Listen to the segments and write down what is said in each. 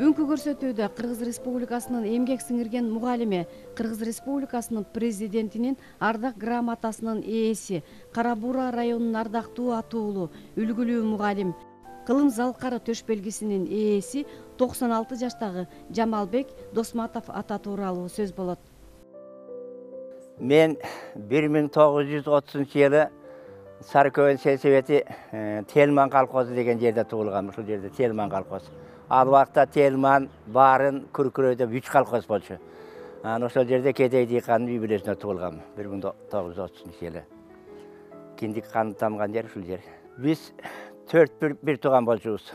Бүгүнкү көрсөтүүдө Кыргыз Республикасынын эмгек сиңирген мугалими, Кыргыз Республикасынын президентинин ардак грамотасынын ээси, Кара Буура районунун ардактуу атуулу, үлгүлүү мугалим, Кылым Залкары төш белгисинин ээси 96 жаштагы Жамалбек Досматов ата тууралуу сөз болот. Мен 1930-жылы Сарыкөбөн сельсовети Телман колхозу деген жерде туулгам. Ушул жерде Телман колхозу. Ал убакта Телман, Барын, Күркүрөй деп 3 колхоз болчу. Ошол жерде Кедей дыйкандын үй бүлөсүнө туулгам 1930-жылы. Киндик каны тамган жер ушул жер. Биз 4 бир тууган болчубуз.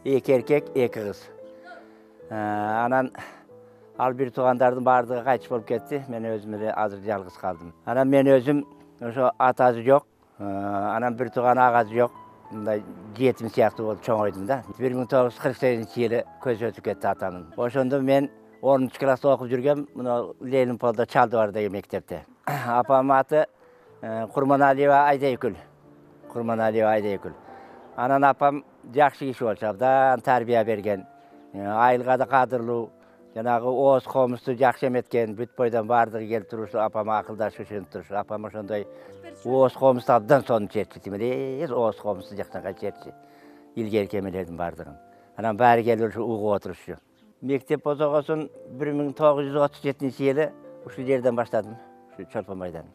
2 эркек, 2 кыз. Анан ал бир туугандардын баардыгы кайтыш болуп кетти. Мен өзүм эле азыр жалгыз калдым. Анан мен өзүм ошо атасы жок, анан бир тууган агасы жок. Мындай жетим сыяктуу болуп чоңойдум да. 1948-жылы көз өтүп кетти атамдын. Ошондо мен 10-класста окуп жүргөм, мына Ленинполдо Чалдыбардагы мектепте. Апамдын аты Курманалиева Айдайкүл. Курманалиева Айдайкүл. Анан апам жакшы киши болчу, абдан тарбия берген. Айылга да кадырлуу, жанагы ооз комузду жакшы эметкен, бүт бойдон баардыгы келип турушу, апама акылдашып ишенип турушу. Апам ошондой ооз комузду абдан сонун чечти, тимелес ооз комузду жактан чечти. Илгерки эмелердин баардыгын. Анан баары келип ушу угуп отурушу. Мектеп бозогосун 1937-жылы ушул жерден баштадым, ушу Чолпонбайдан.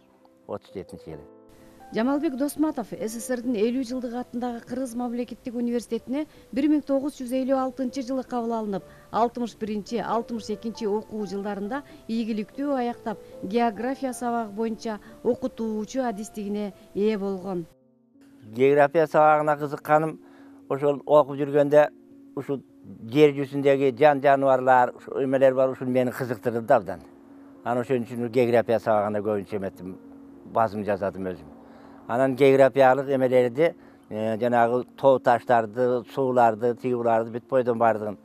37-жылы. Жамалбек Досматов СССРдин 50 жылдык атындагы Кыргыз мамлекеттик университетине 1956-жылы кабыл алынып, 61-62 окуу жылдарында ийгиликтүү аяктап, география сабагы боюнча окутуучу адистигине ээ болгон. География сабагына кызыкканым ошол окуп жүргөндө ушул жер жүзүндөгү жан жаныбарлар, эмелер бар, ушул мени кызыктырды да абдан. Анан ошон үчүн география сабагына көбүнчө эметтим, базым жазадым өзүм. Анан географиялык эмелерди, жанагы тоо таштарды, сууларды, тигуларды, бүт бойдон баардыгын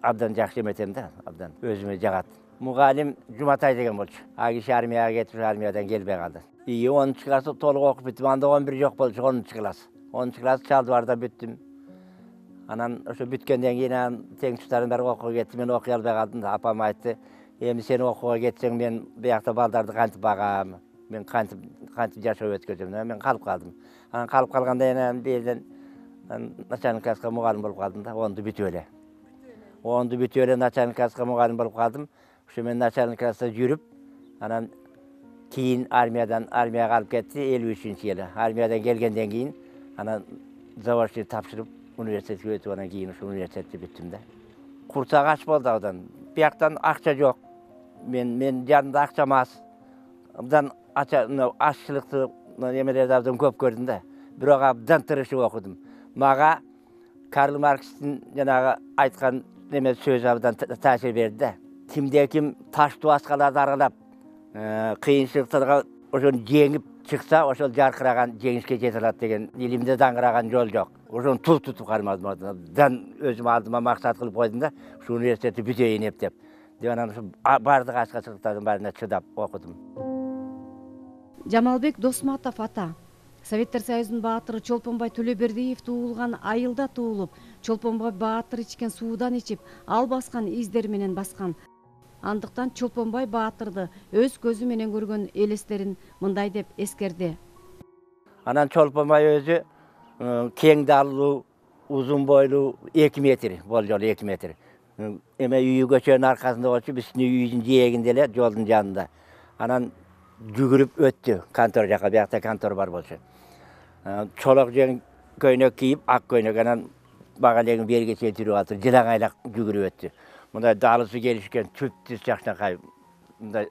абдан жакшы эметем да, абдан өзүмө жагат. Мугалим Жуматай деген болчу. А киши армияга кетип, армиядан келбей калды. 10-классы толук окуп бүттүм. Анда 11 жок болчу, 10-класс. 10-класс Чалдыбарда бүттүм. Анан ошо бүткөндөн кийин анан теңтуштарым баары окууга кетти. Мен окуй албай калдым да. Апам айтты: "Эми сен окууга кетсең, мен биякта балдарды кантип багам? Мен кантип жашоо өткөзөм?" Мен калып калдым. Анан калып калганда анан берден начальник класска мугалим болуп калдым да, 10ду бүтүп эле. 10ду бүтүп эле начальник класска мугалим болуп калдым. Ошо мен начальник класста жүрүп, анан кийин армияга алып кетти 53-жылы. Армиядан келгенден кийин анан заочный тапшырып университетке өтүп, анан кийин ошо университетти бүттүм да. Курсак ач болду абдан. Бияктан акча жок. Мен жанымда акчам аз. Абдан ашчылыкты эмелерди абдан көп көрдүм да. Бирок абдан тырышып окудум. Мага Карл Маркстин жанагы айткан эме сөзү абдан таасир берди да. Кимде-ким таштуу аскаларды аргалап, кыйынчылыктарга ошону жеңип чыкса, ошол жаркыраган жеңишке жете алат деген илимде даңгыраган жол жок. Ошону тутуп калмадым. Абдан өзүм алдыма максат кылып койдум да, ушу университетти бүтөйүн деп. Анан ушу баардык аскачылыктардын баарына чыдап окудум. Жамалбек Досматов ата Советтер Союзунун баатыры Чолпонбай Төлөбердиев туулган айылда туулуп, Чолпонбай баатыр ичкен суудан ичип, ал баскан издер менен баскан. Андыктан Чолпонбай баатырды өз көзү менен көргөн элестерин мындай деп эскерди. Анан Чолпонбай өзү кең даллуу, узун бойлуу, 2 метр, болжол 2 метр. Эме үйү көчөнүн аркасында болчу, биздин үйдүн жээгинде эле, жолдун жанында. Анан жүгүрүп өттү контор жака, биякта контор бар болчу. Чолок жең көйнөк кийип, ак көйнөк, анан бага элегин берге чейин жүрүп атып, жылаңайлак жүгүрүп өттү. Мындай далысы келишкен, түп-түз жакшынакай мындай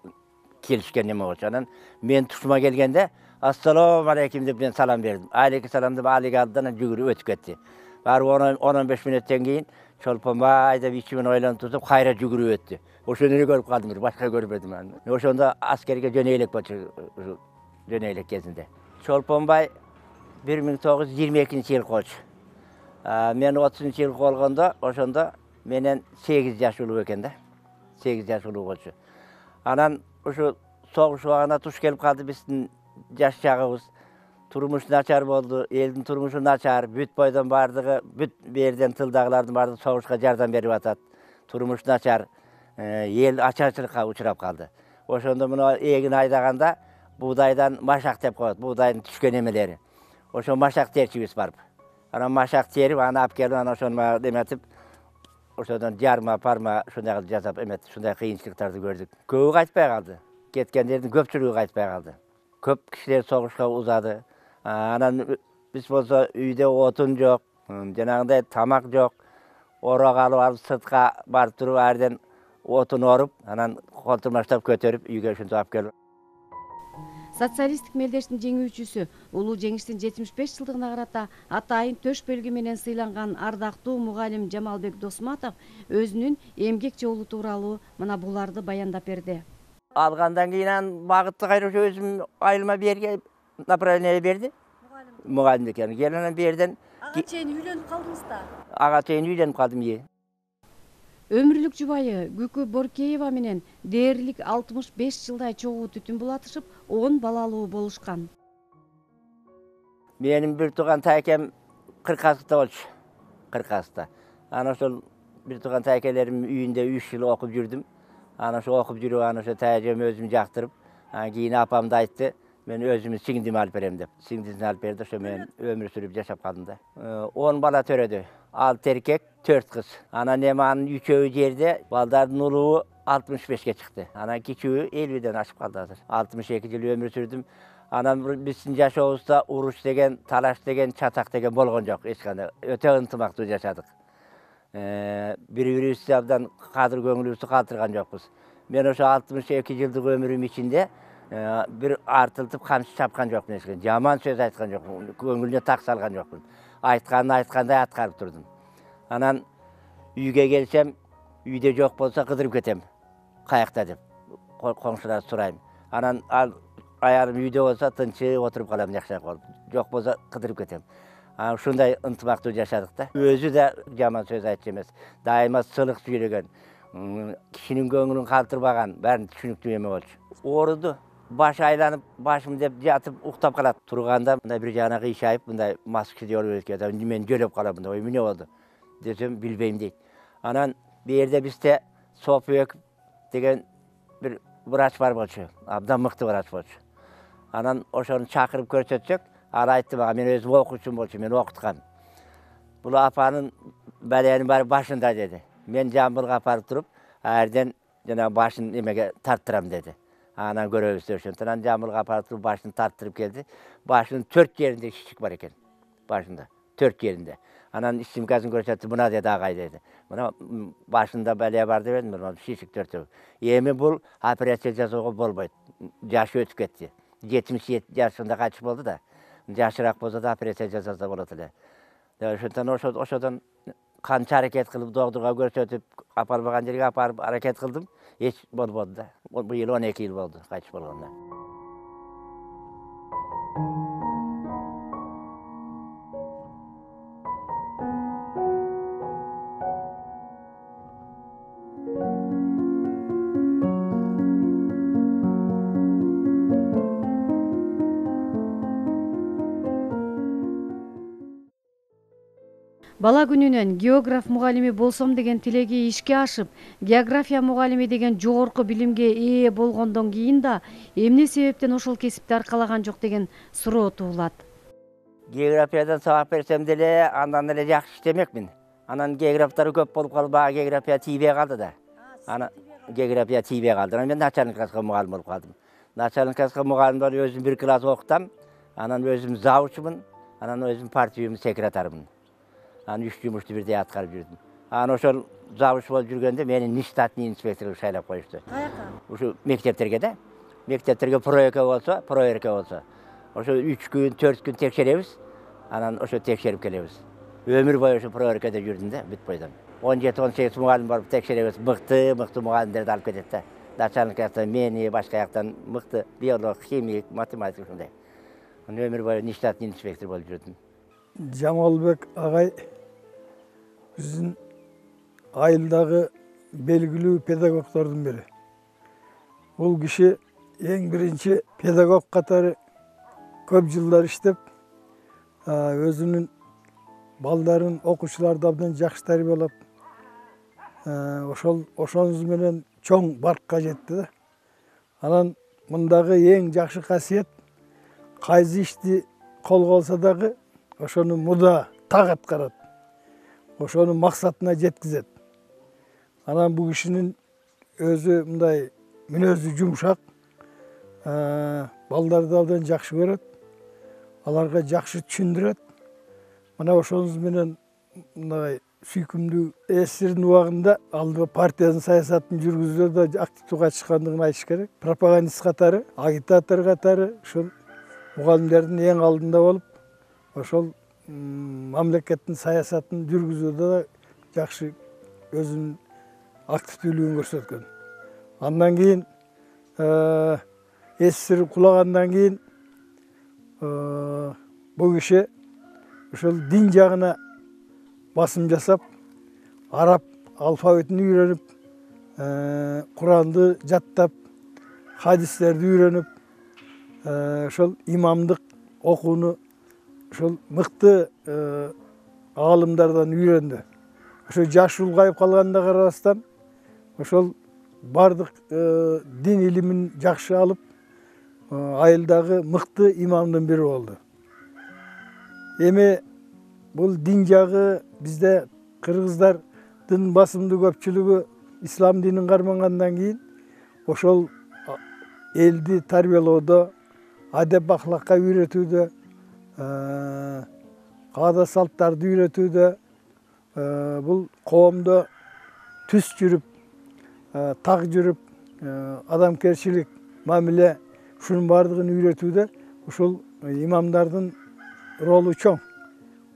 келишкен неме болчу. Анан мен тушума келгенде, "Ассалому алейкум" деп мен салам бердим. "Алейкум салам" деп алиги алдынан жүгүрүп өтүп кетти. Баары 10-15 мүнөттөн кийин Чолпонбай деп ичимен ойлонуп туруп, кайра жүгүрүп өттү. Ошону эле көрүп калдым, башка көрбөдүм аны. Ошондо аскерге жөнөйлөк болчу, жөнөйлөк кезинде. Чолпонбай 1922-жылы колчу. Мен 30-жылы болгондо, ошондо менен 8 жаш улуу экен да. 8 жаш улуу болчу. Анан ушу согуш убагына туш келип калды биздин жаш чагыбыз. Турмуш начар болду, элдин турмушу начар, бүт бойдон баардыгы, бүт берден тылдагылардын баардыгы согушка жардам берип атат. turmuş načar, el açarçılıkka uçurap kaldı. Oşonda bunu egin aydaganda buğdaydan maşak dep koyat, buğdayın düşken emeleri. Oşon maşak terçibis barıp. Ana maşak terip, ana ap kelip, ana oşonma demetip, oşondan jarma, parma, şunday jasap emet, şunday kıyınçılıktardı gördük. Köpü kaytpay kaldı. Ketkenlerдің көпчүлүгү кайтпай kaldı. Köp kişiler soğuşka uzadı. Anan biz bolsa үйde otun yok, janagınday tamak yok. Orak alıp sırtka barıp turup erden otun orup, anan kolturmaçtap kötörüp үйgө uşintiп alып kelip. Социалисттик мелдештин жеңүүчүсү улуу жеңиштин 75 жылдыгына карата атайын төш белги менен сыйланган ардактуу мугалим Жамалбек Досматов өзүнүн эмгек жолу тууралуу мына буларды баяндап берди. Algandan keyin bagıtlı gayrı özüm ayılma bir yerge направление berdi. Mugallimlik yani. Gelen bir yerden Ага чейин үйлөнүп калдыңыз да. ağa çeyini үйlenip kaldım ye. Өмүрлүк жубайы Гүкү Боркеева менен дээрлик 65 жылдай чогуу түтүн булатышып, 10 балалуу болушкан. Benim bir tuğan taykem 40 asıkta olmuş. 40 asıkta. Ana şol bir tuğan taykelerim üyünde 3 yıl okup yürüdüm. Ana şu okup yürüp, ana şu tayacağımı özümü jaktırıp, yine apam da aytdı. Ben özümü singdimi alıp verem dep. Singdisini alıp verdi, şu ben ömür sürüp yaşap kaldım da. 10 bala töredi. 6 erkek, 4 kız. Ana nemanın 3'ü yerde, baldarın uluğu 65'e çıktı. Ana küçüğü 50'den aşıp kaldı hazır. 62 yıl ömür sürdüm. Anam bizim yaşağımızda uruş degen, talaş degen, çatak degen bolğan yok. Eskende öte ıntımakta yaşadık. Biri-biribizden kadır göңülübüzü kaldırgan yokuz. Ben oşo 62 yıldık ömürüm içinde bir artıltıp kamçı çapkan yokun eskiden. Yaman söz aytkan yokun, göңülüne tak salgan yokun. Aytkanday atkarıp durdum. Anan үйge gelsem, үйde yok bolsa kıdırıp ketem. Kayakta dep, komşular sorayım. Anan ayarım үйde olsa tınçı oturup kalam yakşak olup. Yok bolsa kıdırıp ketem. Şunday ıntımakta yaşadık da. Özü de yaman söz aytçı daima sılık süregen, kişinin göңülün kaldırbagan, bärini düşünüktүү eme bolçu. Orudu, baş aylanıp, başım dep yatıp uktap kalat. Turganda bunday bir jana kıyşayıp, bunday maskı diyor ötke, men jölep kalam bunday, oy ne oldu? Desem bilbeyim deyit. Anan bir yerde bizde Sopuyek degen bir vraç var bolçu, abdan mıktı vraç bolçu. Anan oşonu çakırıp görsetecek. Ara aytdı bana, men özüm okuşum bolçu, men okutkan. Bulu apanın beleğinin bari başında dedi. Men jambılga aparıp turup, erden başını emege tarttıram dedi. Anan görevisi öşünten, jambılga aparıp turup başını tarttırıp geldi. Başının 4 yerinde şişik var eken, başında, 4 yerinde. Anan istimkasını görsetti, buna dedi ağay dedi. Buna başında beleğe var demedim, şişik 4 yer. Emi bul, operasiya jasooga bolboyt, jaşı ötüp ketdi. 77 yaşında kaçıp oldu da. Yaşırak bolsa da operasiya jasasa bolat ele. Şondan oşodan kança hareket kılıp doktorga görsetip aparmagan жерге aparıp hareket kıldım. Hiç bolbodu da. Bu yıl 12 yıl oldu kaçıp bolganda. Бала күнүнөн географ мугалими болсом деген тилеги ишке ашып, география мугалими деген жогорку билимге ээ болгондон кийин да эмне себептен ошол кесипти аркалаган жок деген суроо туулат. Geografiyadan sabak bersem dele, andan dele jakşı işlemekmin. Anan geografları köp bolup kalıp, bağa geografiya tiýbej kaldı da. Ana geografiya tiýbej kaldı. Ben начальник klaska mugalim bolup kaldım. Начальник klaska mugalim bolup özüm bir klas okutam. Anan özüm zavuşumун, anan özüm partiyumун sekretarımın. Anan 3 yumuştu birde atkarıp yürüdüm. Anan oşol zavuş bolup jürgende meni niштатный inspektor şaylap koyuştu. Kayaka? Uşu mektepterge de. Mektepterge proyerke bolsa. Oşo 3 gün, 4 gün tekşeremiz. Anan oşo tekşerip kelemiz. Ömür boyu oşo proyerkede yürüdüm de bit boydan. 17-18 mugalim barıp tekşeremiz. Mıktı mugalimlerdi alıp ketedi de. Начальник аяктан meni, başka ayaktan mıktı biyolog, kimik, matematik şunday. Ömür boyu niштатный inspektor bolup yürüdüm. Жамалбек агай биздин айылдагы белгилүү педагогдордун бири. Бул киши эң биринчи педагог катары көп жылдар иштеп, өзүнүн балдарын, окуучуларды абдан жакшы тарбиялап, ошонуз менен чоң баркка жетти да. Анан мындагы эң жакшы касиет кайсы ишти колго алса дагы ошону муда так аткарат. Ошону максатына жеткизет. Анан бул кишинин өзү мындай мүнөзү жумшак, балдарды абдан жакшы көрөт, аларга жакшы түшүндүрөт. Мына ошонуз менен мындай сүйкүмдүү СССРдин убагында ал партиянын саясатын жүргүзүүдө да активдүү катышкандыгын айтыш керек. Пропагандист катары, агитатор катары ушул мугалимдердин эң алдында болуп, ошол мамлекеттин саясатын жүргүзүүдө да жакшы өзүнүн активдүүлүгүн көрсөткөн. Андан кийин СССР кулагандан кийин бул киши ошол дин жагына басым жасап, араб алфавитин үйрөнүп, Куранды жаттап, хадистерди үйрөнүп, ошол имамдык окууну ошол мыкты аалымдардан үйрөндү. Ошо жаш улгайып калганына карабастан, ошол бардык дин илимин жакшы алып, айылдагы мыкты имамдын бири болду. Эми бул дин жагы бизде кыргыздардын басымдуу көпчүлүгү ислам динин кармангандан кийин ошол элди тарбиялоодо, адеп ахлакка үйрөтүүдө, каада салттарды үйрөтүүдө, бул коомдо түз жүрүп, так жүрүп, адамгерчилик, мамиле ушунун бардыгын үйрөтүүдө ушул имамдардын ролу чоң.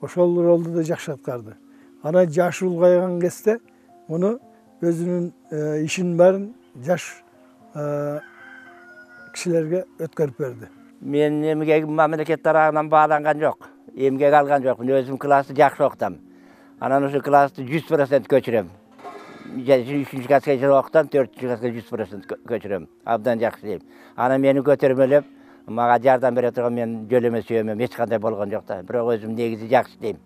Ошол ролду да жакшы аткарды. Анан жашы улгайган кезде муну өзүнүн ишинин баарын жаш кишилерге өткөрүп берди. Мен эмгегим мамлекет тарабынан бааланган жок. Эмгек алган жокмун. Өзүм классты жакшы окутам. Анан ошо классты 100% көчүрөм. 3-чү класска окутам, 4-чү класска 100% көчүрөм. Абдан жакшы дейм. Анан мени көтөрмөлөп, мага жардам бере турган мен жөлөмө сүйөмөм, эч кандай болгон жок да. Бирок өзүм негизи жакшы дейм.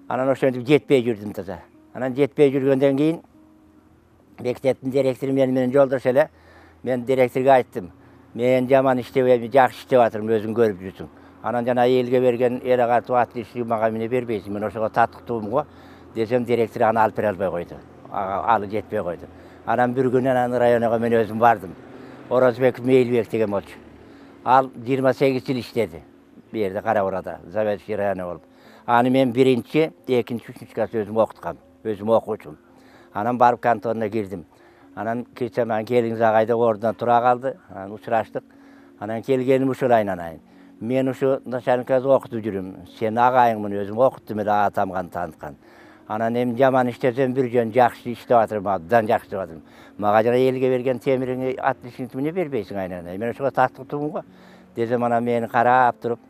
Анан ошентип жетпей жүрдүм таза. Анан жетпей жүргөндөн кийин мектептин директору менен жолдош эле. Мен директорго айттым. Мен жаман иштебейм, жакшы иштеп атырмын, өзүң көрүп жүрсүң. Анан жана элге берген эл агартуу отличник мага эмне бербейсиң, мен ошого татыктуум го десем, директор аны алып бере албай койду. Алы жетпей койду. Анан бир күнү анан районго мен өзүм бардым. Орозбеков Мейлбек деген болчу. Ал 28 жыл иштеди. Бу жерде Карабурада, заведующий районо болуп. Аны мен 1-чи, 2-чи, 3-чү класс өзүм окуткам, өзүм окуучум. Анан барып кантонуна кирдим. Анан кирсем, келиңиз агайда ордунан тура калды. Анан учураштык. Анан келгеним ушул айнанайын. Мен ушу начальникты окутуп жүрүм. Сен агайыңмын, өзүм окуттум эле, атамган таныткан. Анан эми жаман иштесем бир жөн жакшы иштеп атырмын, абдан жакшы иштеп атырмын. Мага жана элге берген темириңи отличникти эмне бербейсиң айнанай? Мен ошого таттыктуумун го. Десем, анан мени карап туруп,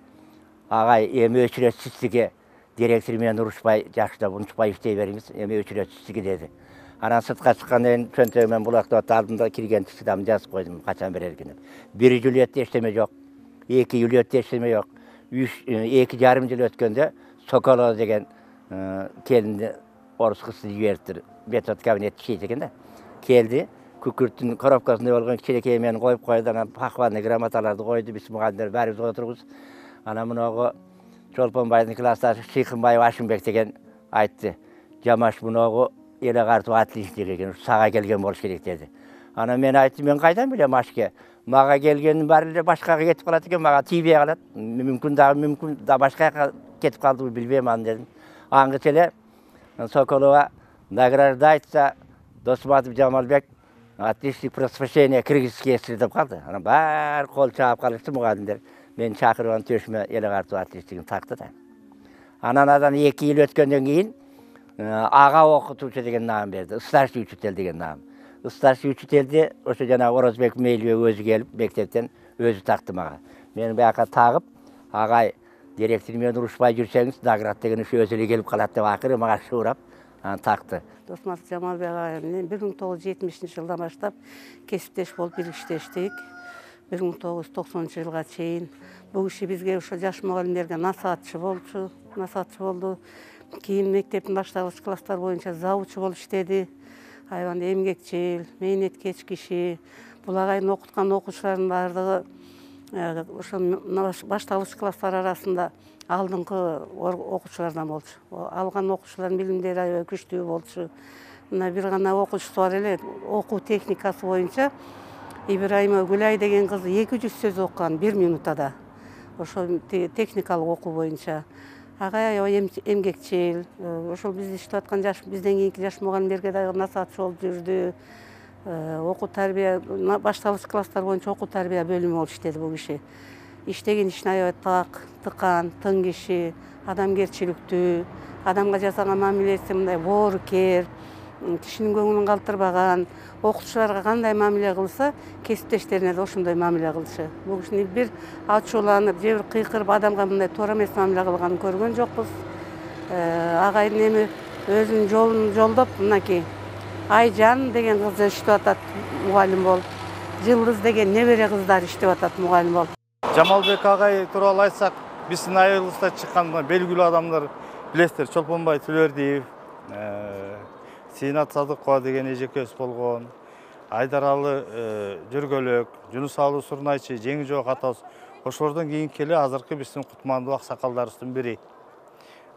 агай, эми өчүрөт сиздиге директор менен урушпай, жакшылап унутпай иштей бериңиз, эми өчүрөт сиздиге деди. Анан сыртка чыккандан кийин чөнтөгүмөн булактап алдымда кирген чыдам жазып койдум, качан берерин деп. 1 жыл өттү, эчтеме жок. 2 жыл өттү, эчтеме жок. 2,5 жыл өткөндө Соколова деген келинди орус кызды жибериптир. Метод кабинет иштейт экен да. Келди, күкүрттүн коробкасында болгон кичинекей мени коюп койду, анан похвальный грамоталарды койду, биз мугалимдер баарыбыз отурбуз. Анан муногу Чолпонбайдын классташы Шыйкынбаев Ашымбек деген айтты. Жамаш муногу эл агартуу отличник экен, сага келген болуш керек деди. Анан мен айттым, мен кайдан билем Ашке? Мага келгенин баары эле башкага кетип калат экен, мага тийбей калат. Мүмкүн да башка жака кетип калдыбы билбейм аны дедим. Аңгыча эле Соколова награждается Досматов Жамалбек отличник просвещения кыргызский СССР деп калды. Анан баары кол чаап калышты мугалимдер. Мен чакырып аны төшүмө эл агартуу отличнигин такты да. Анан 2 жыл өткөндөн кийин ага окутуучу деген наам берди. Старший учитель деген наам. Старший учительди ошо жана Орозбек Мейлбек өзү келип мектептен өзү такты мага. Мен бияка тагып, агай, директор менен урушпай жүрсөңүз, наград деген ушу өзү эле келип калат деп акыры мага шуурап такты. Досматов Жамалбек агай менен 1970-жылдан баштап кесиптеш болуп бириктештик. 1990-жылга чейин бул киши бизге ошо жаш мугалимдерге насаатчы болду. Кийин мектептин башталгыч класстар боюнча завучу болуп иштеди. аябай эмгекчил, мээнеткеч киши. Бул агайдын окуткан окуучуларынын баардыгы ошо башталгыч класстар арасында алдыңкы окуучулардан болчу. Алган окуучулардын билимдери аябай күчтүү болчу. Мына бир гана окуучусу бар эле, окуу техникасы боюнча Ибраимова Гүлай деген кыз 200 сөз окуган 1 минутада. Ошо техникалык окуу боюнча. Агай аябай эмгекчил. Ошол биз иштеп аткан бизден кийинки жаш мугалимдерге дагы насаатчы болуп жүрдү. Окуу тарбия башталгыч класстар боюнча окуу тарбия бөлүмү болуп иштеди бул киши. Иштеген ишин аябай тыкан, тың киши, адамгерчиликтүү, адамга жасаган мамилеси мындай боорукер, кишинин көңүлүн калтырбаган, окуучуларга кандай мамиле кылса, кесиптештерине да ошондой мамиле кылчу. Бул кишини бир ачууланып, же бир кыйкырып адамга мындай туура эмес мамиле кылганын көргөн жокпуз. Агайдын эми өзүнүн жолун жолдоп, мынакей Айжан деген кыз иштеп атат мугалим болуп. Жылдыз деген небере кыздар иштеп атат мугалим болуп. Жамалбек агай тууралуу айтсак, биздин айылыбызда чыккан белгилүү адамдар билесиздер, Чолпонбай Төлөрдиев, Синат Садыкова деген эжекебиз болгон, Айдаралы Жүргөлөк, Жунусалы Сурнайчы, Жеңи Жок атабыз. Ошолордон кийинки эле азыркы биздин кутмандуу аксакалдарыбыздын бири.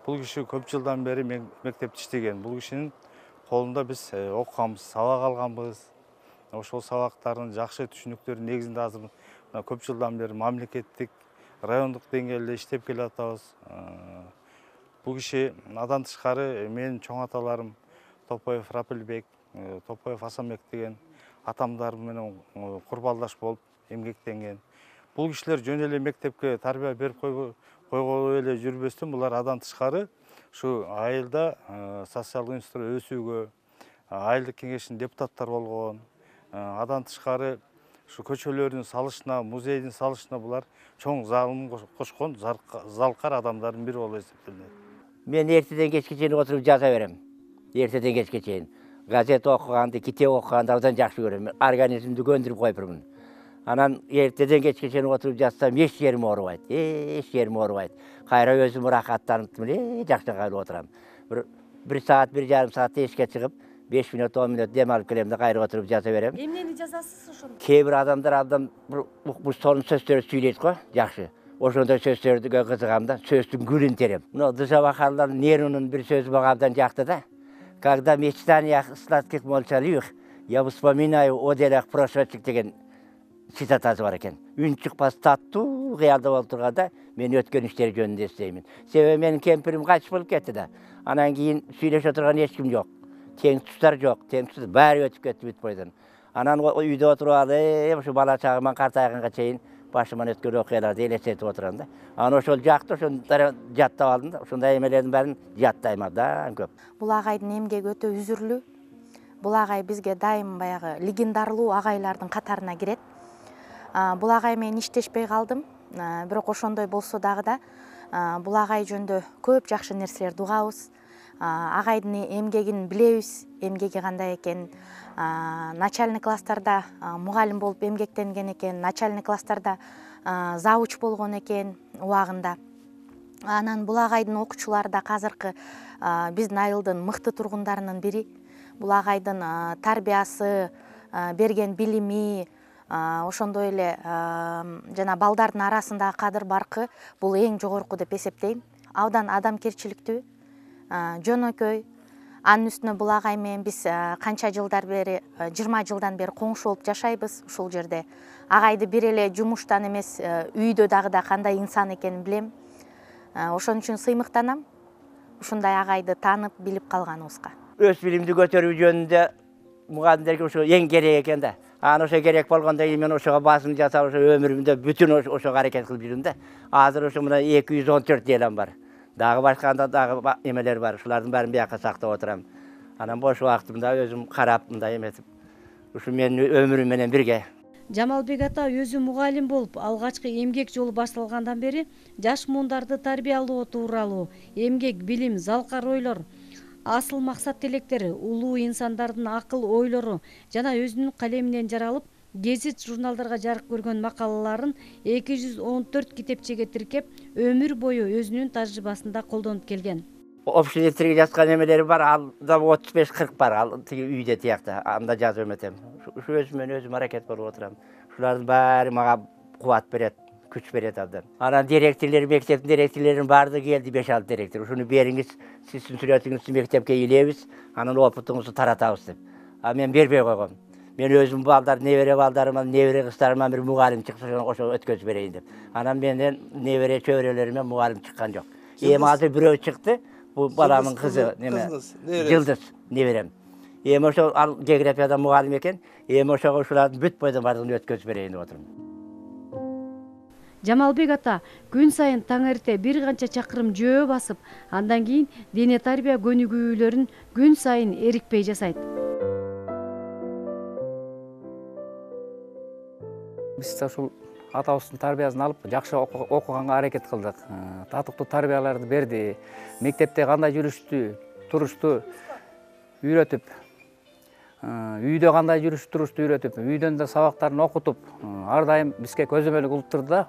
Бул киши көп жылдан бери мектепте иштеген. Бул кишинин колунда биз окуганбыз, сабак алганбыз. Ошол сабактардын жакшы түшүнүктөрүнүн негизинде азыр көп жылдан бери мамлекеттик, райондук деңгээлде иштеп келатабыз. Бул киши адан тышкары менин чоң аталарым Топоев Рапылбек, Топоев Асанбек деген атамдар менен курбалдаш болуп эмгектенген. Бул кишилер жөн эле мектепке тарбия берип койгону эле жүрбөстөн, булар адан тышкары ушу айылда социалдык институт өсүүгө, айылдык кеңештин депутаттары болгон, адан тышкары ушу көчөлөрдүн салышына, музейдин салышына булар чоң залым кошкон залкар адамдардын бири болуп эсептелет. Мен эртеден кечке чейин отуруп жаза берем. Эртеден кечке чейин. Газет окуганды, китеп окуганды абдан жакшы көрөм. Организмди көндүрүп коюпмун. Анан эртеден кечке чейин отуруп жазсам эч жерим оорубайт. Эч жерим оорубайт. Кайра өзүм рахаттанып, жакшы кайра отурам. Bir saat, 1,5 saat эшикке чыгып, 5 минут, 10 минут дем алып келем да кайра отуруп жаза берем. Эмнени жазасыз ошондо? Кээ бир адамдар абдан укмуштуун сөздөрдү сүйлөйт го, жакшы. Ошондой сөздөргө кызыгам да, сөздүн гүлүн терем. Мына Дышабахарлар Нерунун бир сөзү мага абдан жакты да. Когда в мечтаниях сладких молчаливых, я вспоминаю о делах прошедших деген цитатасы бар экен. Үн чыкпас таттуу кыялда болуп турганда мен өткөн иштер жөнүндө эстеймин. Себеби менин кемпирим кайтыш болуп кетти да. Анан кийин сүйлөшө турган эч ким жок. Тең тустар жок, тең тустар баары өтүп кетти бүт бойдон. Анан үйдө отуруп алып, ошо бала чагыман картайганга чейин башыман өткөн окуяларды элестетип отурам да. Анан ошол жакты ошондо жаттап алдым да. Ошондой эмелердин баарын жаттайм абдан көп. Бул агайдын эмгеги өтө үзүрлүү. Бул агай бизге дайым баягы легендарлуу агайлардын катарына кирет. Бул агай менен иштешпей калдым. Бирок ошондой болсо дагы да бул агай жөнүндө көп жакшы нерселерди угабыз. Агайдын эмгегин билебиз, эмгеги кандай экен. Начальный класстарда мугалим болуп эмгектенген экен, начальный класстарда завуч болгон экен убагында. Анан бул агайдын окуучулары да азыркы биздин айылдын мыкты тургундарынын бири. Бул агайдын тарбиясы, берген билими, ошондой эле жана балдардын арасындагы кадыр баркы бул эң жогорку деп эсептейм. Абдан адамкерчиликтүү, жөнөкөй. Анын үстүнө бул агай менен биз канча жылдар бери, 20 жылдан бери коңшу болуп жашайбыз ушул жерде. Агайды бир эле жумуштан эмес, үйдө дагы да кандай инсан экенин билем. Ошон үчүн сыймыктанам ушундай агайды таанып, билип калганыбызга. Өз билимди көтөрүү жөнүндө мугалимдерге ошо эң керек экен да. Аны ошо керек болгондо мен ошого басым жасап, ошо өмүрүмдө бүтүн ошого аракет кылып жүрдүм да. Азыр ошо мына 214 элем бар. Дагы башканда дагы эмелер бар. Ушулардын баарын биякка сактап отурам. Анан бош убактымда өзүм карап, мындай эметип, ушу менин өмүрүм менен бирге. Жамалбек ата өзү мугалим болуп, алгачкы эмгек жолу башталгандан бери жаш муундарды тарбиялоо тууралуу эмгек, билим, залкар ойлор, асыл максат тилектери, улуу инсандардын акыл ойлору жана өзүнүн калеминен жаралып, гезит журналдарга жарык көргөн макалаларын 214 китепчеге тиркеп, өмүр бою өзүнүн тажрыйбасында колдонуп келген. общежитиеге жатқан емелери бар, алда 35-40 бар, ал тиги үйдө тиякта, анда жазып эметем. Ушу өзүмөн өзүм аракет болуп отурам. Шулардын баары мага кубат берет, күч берет абдан. Анан директорлор, мектептин директорлорунун баардыгы келди, 5-6 директор. Ушуну бериңиz, сиздин сүрөтүңүздү мектепке илебиз, анан опытыңызды таратабыз деп. А мен бербей койгом. Мен өзүм балдар, небере балдарыма, небере кыздарыма бир мугалим чыкса, ошо өткөзүп берейин деп. Анан менден небере чөбөрөлөрүмө мугалим чыккан жок. Эми азыр бирөө чыкты. Bu balamın kızı, Yıldız, neverem. Ошо ал географияда мугалим экен. Ошого ушулардын бүт бойдон бардыгын өткөзүп берейин деп отурмун. Жамалбек ата күн сайын таң эрте бир канча чакырым жөө басып, андан кийин дене тарбия көнүгүүлөрүн күн сайын эрикпей жасайт. Биз ушул атабыздын тарбиясын алып, жакшы окуганга аракет кылдык. Татыктуу тарбияларды берди. Мектепте кандай жүрүштү, турушту үйрөтүп, үйдө кандай жүрүш турушту үйрөтүп, үйдөн да сабактарын окутуп, ар дайым бизге көзөмөлү кылып турду да.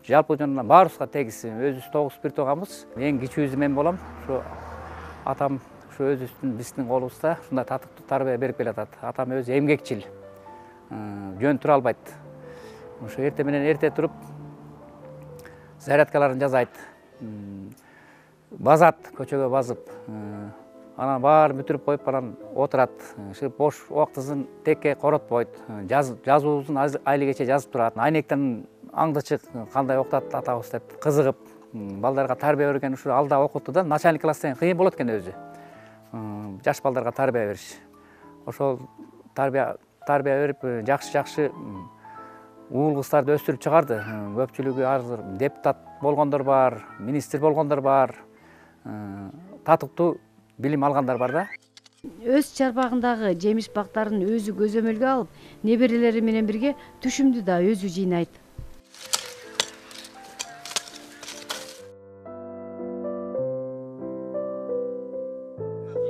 Жалпы жана баарыбызга тегиз өзүбүз 9 бир тууганбыз. Эң кичүүсү мен болом. Ушу атам ушу өзүбүздүн биздин колубузда ушундай татыктуу тарбия берип келатат. Атам өзү эмгекчил. Жөн тура албайт. Ушу эрте менен эрте туруп зарядкаларын жасайт. Базат, көчөгө базып, анан баарын бүтүрүп коюп, анан отурат. Бош убактысын текке коротпойт. Жазуусун айлы кече жазып турат. Айнектен аңдычык кандай окутат атабыз деп кызыгып, балдарга тарбия берген ушу алда окутту да, начальник класстан кыйын болот экен өзү. Жаш балдарга тарбия бериш. Ошол тарбия берип, жакшы уул кыздарды өстүрүп чыгарды. Көпчүлүгү азыр депутат болгондор бар, министр болгондор бар, татыктуу билим алгандар бар да. Өз чарбагындагы жемиш бактарын өзү көзөмөлгө алып, неберелери менен бирге түшүмдү да өзү жыйнайт.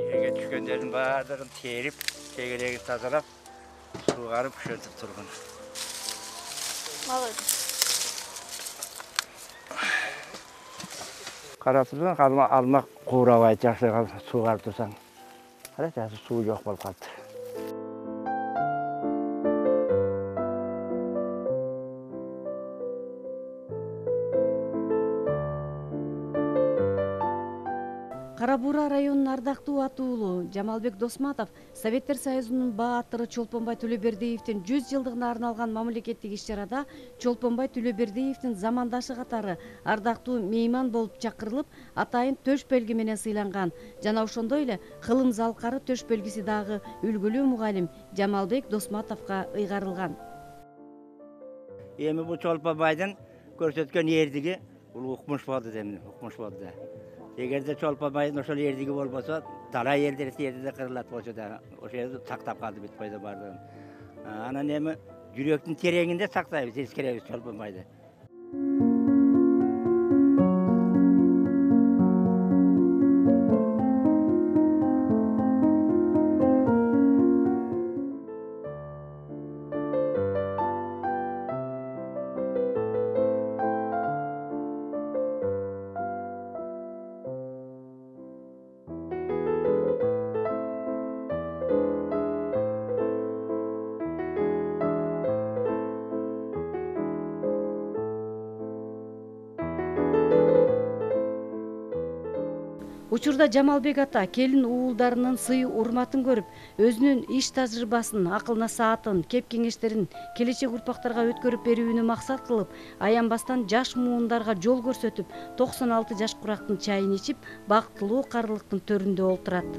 Жерге түшкөндөрдүн баардыгын терип, тегерегин тазалап, сугарып ушинтип тургун. Карасызбы, алма куурабайт, жакшы суугарып турсаң. Карачы, азыр суу жок болуп калды. Кара Бура районунун ардактуу атуулу Жамалбек Досматов Советтер Союзунун баатыры Чолпонбай Төлөбердиевдин 100 жылдыгына арналган мамлекеттик иш-чарада Чолпонбай Төлөбердиевдин замандашы катары ардактуу мейман болуп чакырылып, атайын төш белги менен сыйланган. Жана ошондой эле кылым залкары төш белгиси дагы үлгүлүү мугалим Жамалбек Досматовго ыйгарылган. Эми бул Чолпонбайдын көрсөткөн эрдиги бул укмуш болду демин, укмуш болду. Эгерде Чолпонбайдын ошол эрдиги болбосо, талай элдер жерде кырылат болчу да, ошол жерди сактап калды бүт бойдон бардыгын. Анан эми жүрөктүн тереңинде сактайбыз, эскеребиз Чолпонбайды. Учурда Жамалбек ата келин уулдарынын сый урматын көрүп, өзүнүн иш тажрыйбасын, акыл насаатын, кеп кеңештерин келечек урпактарга өткөрүп берүүнү максат кылып, аянбастан жаш муундарга жол көрсөтүп, 96 жаш курактын чайын ичип, бактылуу карылыктын төрүндө олтурат.